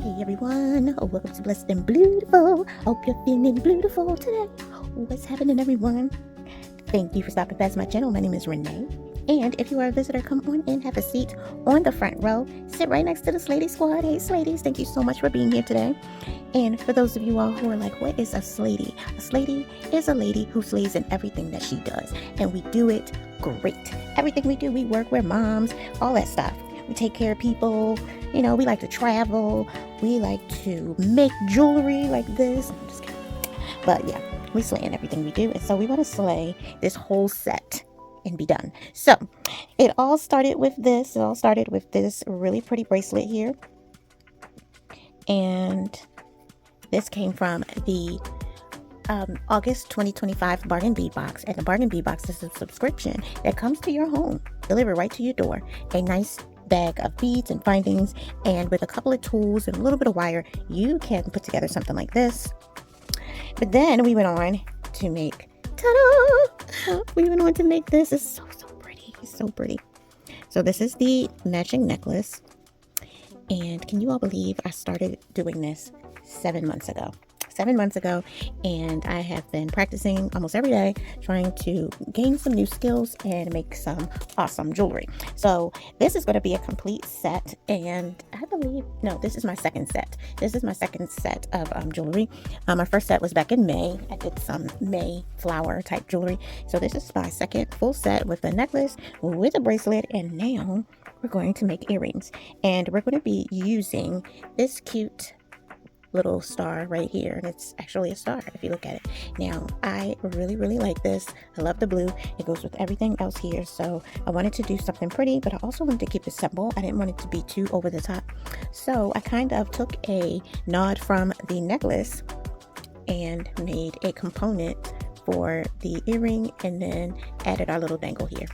Hey everyone, welcome to Blessed and Beautiful. Hope you're feeling beautiful today. What's happening, everyone? Thank you for stopping past my channel. My name is Renee. And if you are a visitor, come on in, have a seat on the front row. Sit right next to the Slady Squad. Hey, Sladies, thank you so much for being here today. And for those of you all who are like, what is a Slady? A Slady is a lady who slays in everything that she does. And we do it great. Everything we do, we work, we're moms, all that stuff. We take care of people. You know, we like to travel. We like to make jewelry like this. I'm just kidding. But yeah, we slay in everything we do. And so we want to slay this whole set and be done. So it all started with this. It all started with this really pretty bracelet here. And this came from the August 2025 Bargain Bead Box. And the Bargain Bead Box is a subscription that comes to your home, delivered right to your door. A nice bag of beads and findings, and with a couple of tools and a little bit of wire, you can put together something like this. But then we went on to make, ta-da! We went on to make this. It's so pretty. It's so pretty. So this is the matching necklace. And can you all believe I started doing this 7 months ago? 7 months ago, and I have been practicing almost every day, trying to gain some new skills and make some awesome jewelry. So this is going to be a complete set, and I believe, no, this is my second set. This is my second set of jewelry. My first set was back in May. I did some May flower type jewelry. So this is my second full set with a necklace, with a bracelet, and now we're going to make earrings. And we're going to be using this cute little star right here, and it's actually a star if you look at it. Now I really like this. I love the blue. It goes with everything else here, so I wanted to do something pretty, but I also wanted to keep it simple. I didn't want it to be too over the top, so I kind of took a nod from the necklace and made a component for the earring, and then added our little dangle here.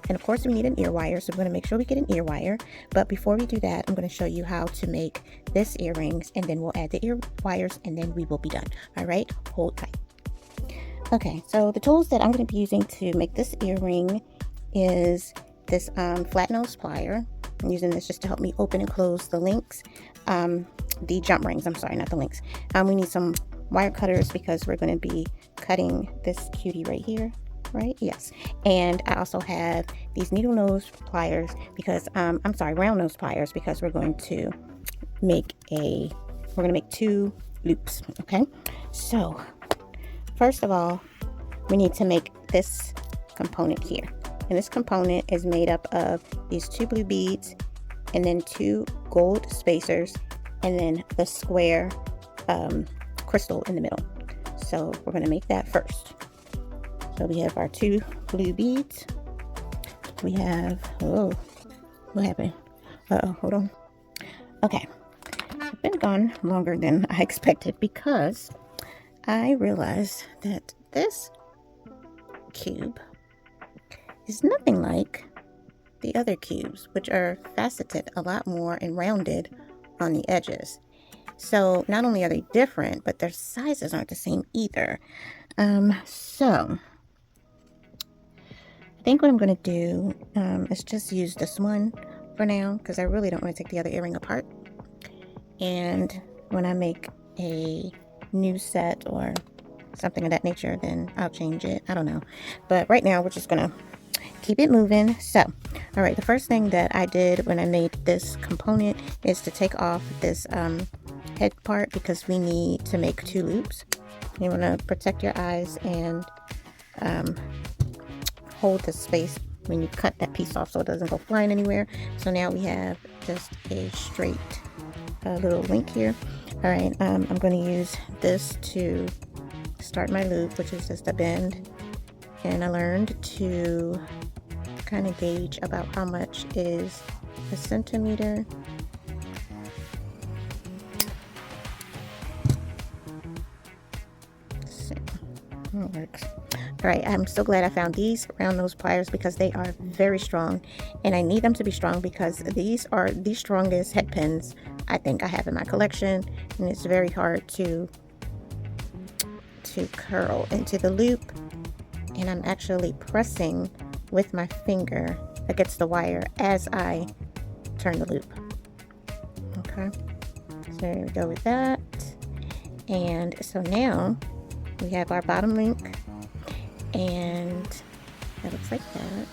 And of course we need an ear wire, so we're going to make sure we get an ear wire. But before we do that, I'm going to show you how to make this earrings, and then we'll add the ear wires, and then we will be done. All right, hold tight. Okay, so the tools that I'm going to be using to make this earring is this flat nose plier. I'm using this just to help me open and close the links, the jump rings. I'm sorry, not the links. We need some wire cutters because we're going to be cutting this cutie right here. Right? Yes. And I also have these needle nose pliers because round nose pliers, because we're going to make 2 loops. Okay. So first of all, we need to make this component here. And this component is made up of these 2 blue beads, and then 2 gold spacers, and then the square crystal in the middle. So we're going to make that first. So we have our 2 blue beads. We have, oh, what happened? Hold on. Okay, I've been gone longer than I expected because I realized that this cube is nothing like the other cubes, which are faceted a lot more and rounded on the edges. So not only are they different, but their sizes aren't the same either. So I think what I'm going to do is just use this one for now, because I really don't want to take the other earring apart. And when I make a new set or something of that nature, then I'll change it. I don't know. But right now, we're just going to keep it moving. So, all right, the first thing that I did when I made this component is to take off this head part, because we need to make 2 loops. You want to protect your eyes and hold the space when you cut that piece off so it doesn't go flying anywhere. So now we have just a straight little link here. All right, I'm going to use this to start my loop, which is just a bend. And I learned to kind of gauge about how much is a centimeter. It works. All right, I'm so glad I found these round nose pliers because they are very strong, and I need them to be strong because these are the strongest head pins I think I have in my collection, and it's very hard to curl into the loop. And I'm actually pressing with my finger against the wire as I turn the loop. Okay, so There we go with that. And so now we have our bottom link, and that looks like that.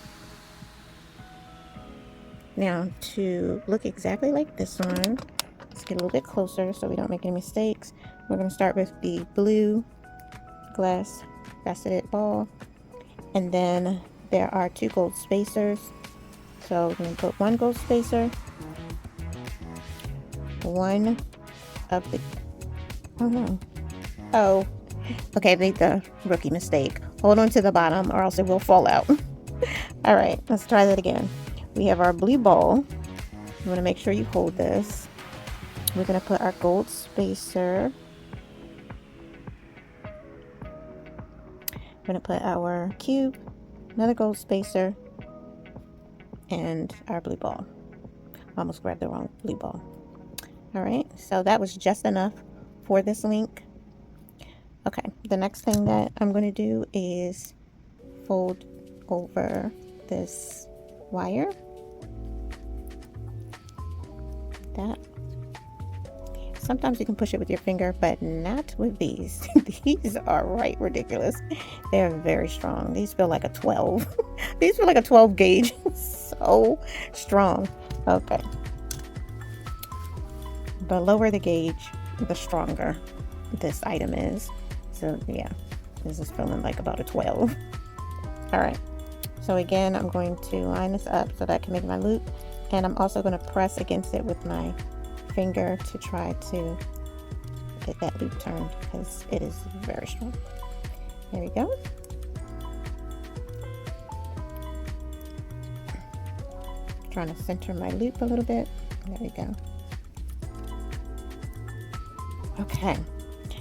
Now to look exactly like this one, let's get a little bit closer so we don't make any mistakes. We're going to start with the blue glass faceted ball, and then there are 2 gold spacers. So we're going to put 1 gold spacer, one of the, oh no, oh, okay, I made the rookie mistake. Hold on to the bottom or else it will fall out. All right, let's try that again. We have our blue ball. You want to make sure you hold this. We're going to put our gold spacer. We're going to put our cube, another gold spacer, and our blue ball. Almost grabbed the wrong blue ball. All right, so that was just enough for this link. Okay, the next thing that I'm going to do is fold over this wire. That. Sometimes you can push it with your finger, but not with these. These are right ridiculous. They're very strong. These feel like a 12. These feel like a 12 gauge. So strong. Okay. The lower the gauge, the stronger this item is. So yeah, this is feeling like about a 12. All right. So again, I'm going to line this up so that I can make my loop. And I'm also going to press against it with my finger to try to get that loop turned because it is very strong. There we go. Trying to center my loop a little bit. There we go. Okay,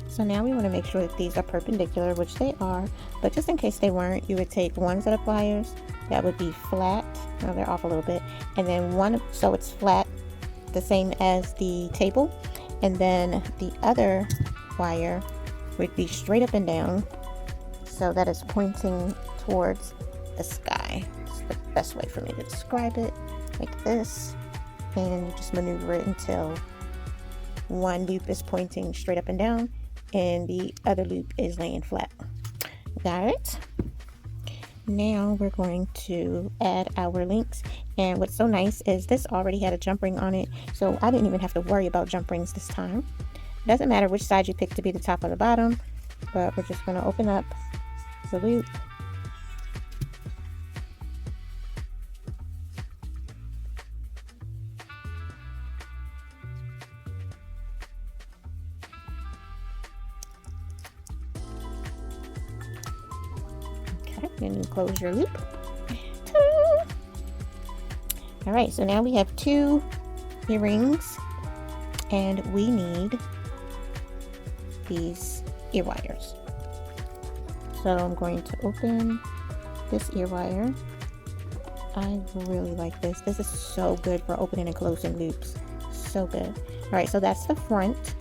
so now we want to make sure that these are perpendicular, which they are, but just in case they weren't, you would take one set of pliers that would be flat. Now they're off a little bit, and then one so it's flat, the same as the table, and then the other wire would be straight up and down, so that is pointing towards the sky. It's the best way for me to describe it, like this, and you just maneuver it until one loop is pointing straight up and down and the other loop is laying flat. Got it? Now we're going to add our links, and what's so nice is this already had a jump ring on it, so I didn't even have to worry about jump rings this time. It doesn't matter which side you pick to be the top or the bottom, but we're just going to open up the loop. Then you close your loop. All right, so now we have 2 earrings, and we need these ear wires. So I'm going to open this ear wire. I really like this. This is so good for opening and closing loops. So good. All right, so that's the front.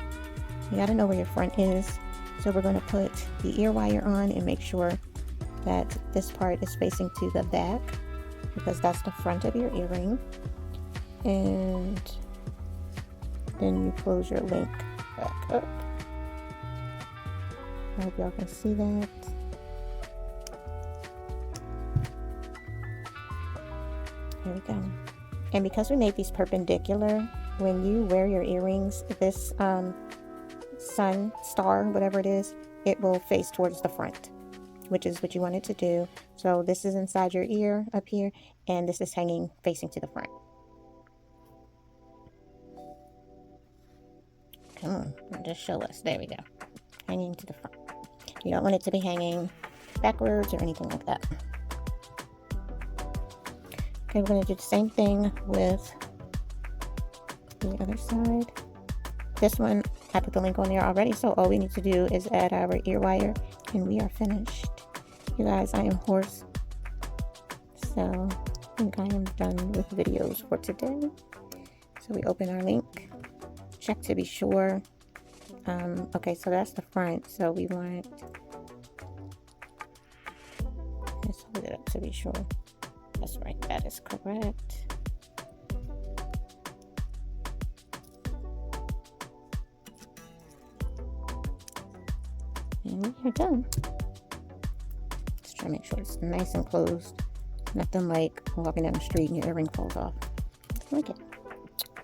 You got to know where your front is. So we're going to put the ear wire on and make sure that this part is facing to the back because that's the front of your earring, and then you close your link back up. I hope y'all can see that. There we go. And because we made these perpendicular, when you wear your earrings, this sun, star, whatever it is, it will face towards the front, which is what you want it to do. So this is inside your ear up here, and this is hanging facing to the front. Come on, just show us. There we go. Hanging to the front. You don't want it to be hanging backwards or anything like that. Okay, we're going to do the same thing with the other side. This one, I put the link on there already, so all we need to do is add our ear wire, and we are finished. You guys, I am hoarse, so I think I am done with videos for today. So we open our link, check to be sure. Okay, so that's the front, so we want, let's hold it up to be sure. That's right, that is correct. And we are done. Just try to make sure it's nice and closed. Nothing like walking down the street and your earring falls off. Like it.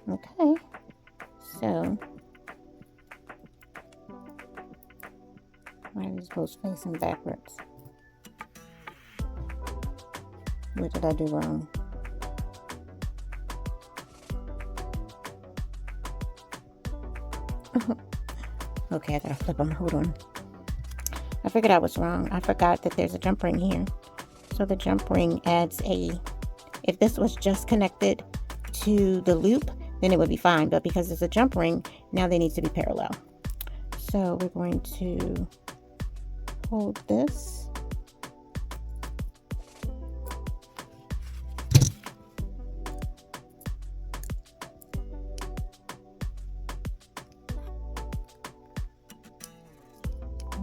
Okay. So why are these both facing backwards? What did I do wrong? Okay, I gotta flip them. Hold on. I figured I was wrong. I forgot that there's a jump ring here. So the jump ring adds if this was just connected to the loop, then it would be fine. But because there's a jump ring, now they need to be parallel. So we're going to hold this.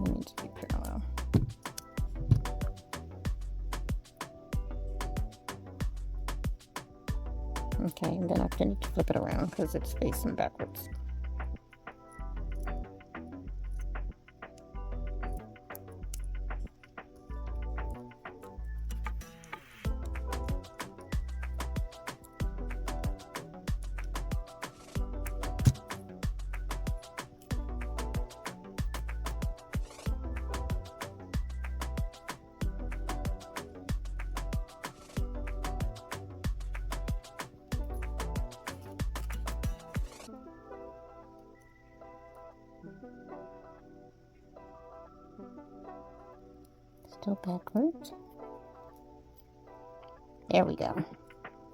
They need to be parallel. Okay, and then I need to flip it around because it's facing backwards. Still backwards. There we go.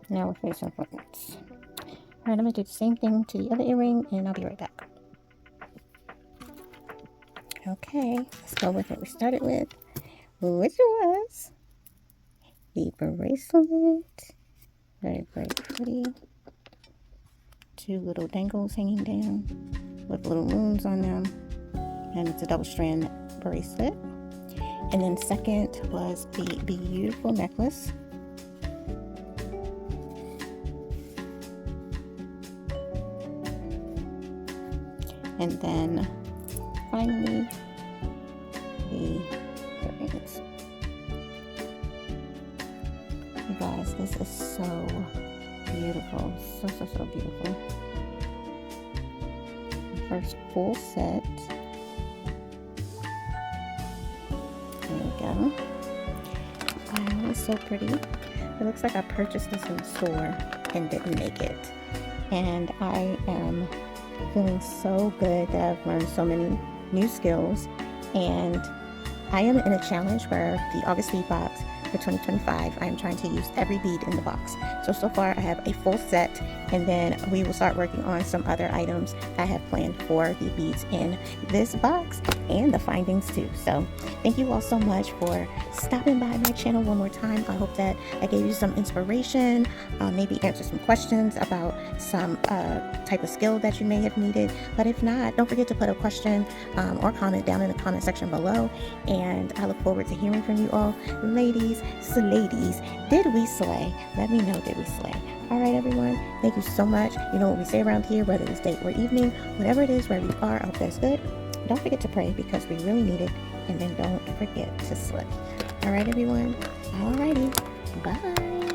Now we're facing forwards. Alright, I'm going to do the same thing to the other earring and I'll be right back. Okay, let's go with what we started with, which was the bracelet. Very, very pretty. Two little dangles hanging down with little moons on them. And it's a double strand bracelet. And then second was the beautiful necklace. And then finally the earrings. You guys, this is so beautiful. So beautiful. The first full set. There we go. Wow, it's so pretty. It looks like I purchased this in the store and didn't make it. And I am feeling so good that I've learned so many new skills. And I am in a challenge for the August Bead Box for 2025. I am trying to use every bead in the box. So far I have a full set, and then we will start working on some other items I have planned for the beads in this box and the findings too. So thank you all so much for stopping by my channel one more time. I hope that I gave you some inspiration, maybe answer some questions about some type of skill that you may have needed. But if not, don't forget to put a question or comment down in the comment section below, and I look forward to hearing from you all. Ladies, did we slay? Let me know, did we slay? All right, everyone, thank you so much. You know what we say around here, whether it's day or evening, whatever it is, wherever you are, I hope that's good. Don't forget to pray because we really need it, and then don't forget to slip. All right, everyone. All righty. Bye.